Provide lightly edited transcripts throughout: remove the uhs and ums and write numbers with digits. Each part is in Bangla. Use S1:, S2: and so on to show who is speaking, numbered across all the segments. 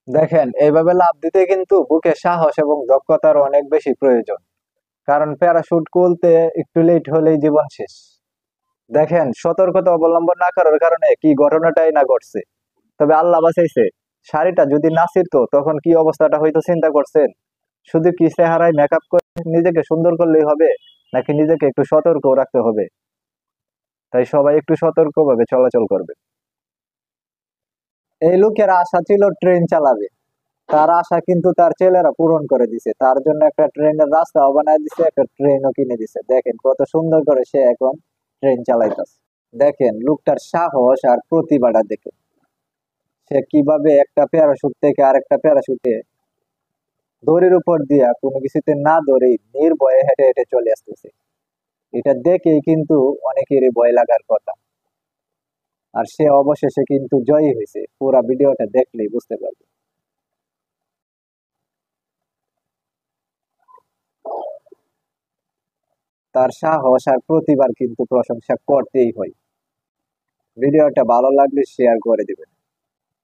S1: দেখেন, এইভাবে লাফ দিতে কিন্তু বুকে সাহস এবং দক্ষতার অনেক বেশি প্রয়োজন। কারণ প্যারাশুট খুলতে একটু লেট হলেই জীবন শেষ। দেখেন, সতর্কতা অবলম্বন না করার কারণে কি ঘটনাটাই না ঘটছে। তবে আল্লাহ বাঁচাইছে। শাড়িটা যদি না ছিঁড়তো তখন কি অবস্থাটা হয়তো চিন্তা করছেন? শুধু কি চেহারায় মেকআপ করে নিজেকে সুন্দর করলেই হবে, নাকি নিজেকে একটু সতর্ক রাখতে হবে? তাই সবাই একটু সতর্কভাবে চলাচল করবে। এই লোকের আশা ছিল ট্রেন চালাবে। তার আশা কিন্তু তার ছেলেরা পূরণ করে দিছে। তার জন্য একটা ট্রেনের রাস্তাও বানায় দিছে, একটা ট্রেনও কিনে দিছে। দেখেন কত সুন্দর করে সে এখন ট্রেন চালাইতেছে। দেখেন লোকটার সাহস আর প্রতিভাটা দেখে সে কিভাবে একটা প্যারাশুট থেকে আরেকটা প্যারাশুটে দড়ির উপর দিয়া কোনো কিছুতে না ধরেই নির্ভয়ে হেঁটে হেঁটে চলে আসতেছে। এটা দেখেই কিন্তু অনেকেরই ভয় লাগার কথা। আর সে অবশেষে কিন্তু জয়ী হয়েছে, পুরা ভিডিওটা দেখলেই বুঝতে পারবে। তার সাহস আর প্রতিভার কিন্তু প্রশংসা করতেই হয়। ভিডিওটা ভালো লাগলে শেয়ার করে দিবেন।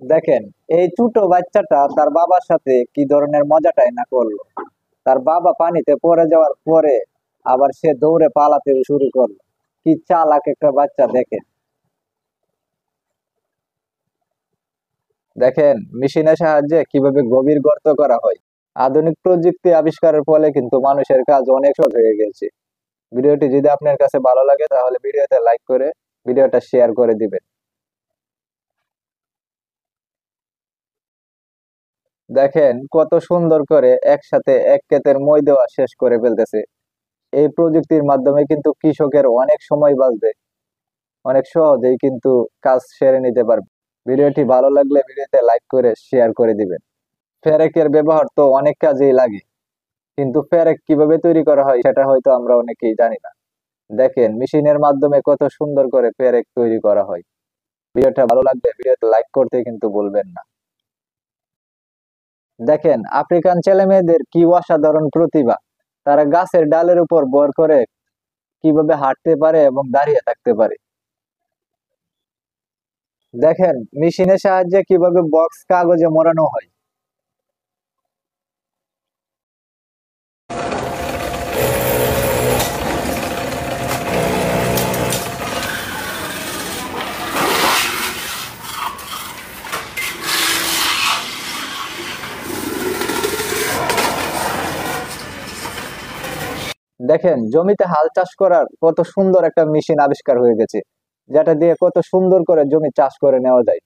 S1: দেখেন, এই ছোট বাচ্চাটা তার বাবার সাথে কি ধরনের মজাটাই না করলো। তার বাবা পানিতে পড়ে যাওয়ার পরে আবার সে দৌড়ে পালাতে শুরু করলো। কি চালাক একটা বাচ্চা দেখেন। দেখেন মেশিনের সাহায্যে কিভাবে গভীর গর্ত করা হয়। আধুনিক প্রযুক্তি আবিষ্কারের ফলে কিন্তু মানুষের কাজ অনেক সহজ হয়ে গেছে। ভিডিওটি যদি আপনার কাছে ভালো লাগে তাহলে ভিডিওতে লাইক করে ভিডিওটা শেয়ার করে দিবেন। দেখেন কত সুন্দর করে একসাথে এক ক্ষেতের মই দেওয়া শেষ করে ফেলতেছে। এই প্রযুক্তির মাধ্যমে কিন্তু কৃষকের অনেক সময় বাঁচবে, অনেক সহজেই কিন্তু কাজ সেরে নিতে পারবে। ভিডিওটি ভালো লাগলে ভিডিওতে লাইক করে শেয়ার করে দিবেন। ফেরেকের ব্যবহার তো অনেক কাজেই লাগে, কিন্তু ফেরেক কিভাবে তৈরি করা হয় সেটা হয়তো আমরা অনেকেই জানি না। দেখেন মেশিনের মাধ্যমে কত সুন্দর করে ফেরেক তৈরি করা হয়। ভিডিওটা ভালো লাগলে ভিডিওতে লাইক করতে কিন্তু ভুলবেন না। দেখেন আফ্রিকান ছেলে মেয়েদের কি অসাধারণ প্রতিভা। তারা গাছের ডালের উপর ভর করে কিভাবে হাঁটতে পারে এবং দাঁড়িয়ে থাকতে পারে। দেখেন মেশিনের সাহায্যে কিভাবে বক্স কাগজে মোড়ানো হয়। দেখেন জমিতে হাল চাষ করার কত সুন্দর একটা মেশিন আবিষ্কার হয়ে গেছে, যেটা দিয়ে কত সুন্দর করে জমি চাষ করে নেওয়া যায়।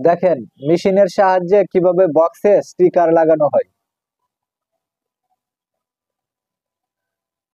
S1: দেখেন মেশিনের সাহায্যে কিভাবে বক্সে স্টিকার লাগানো হয়।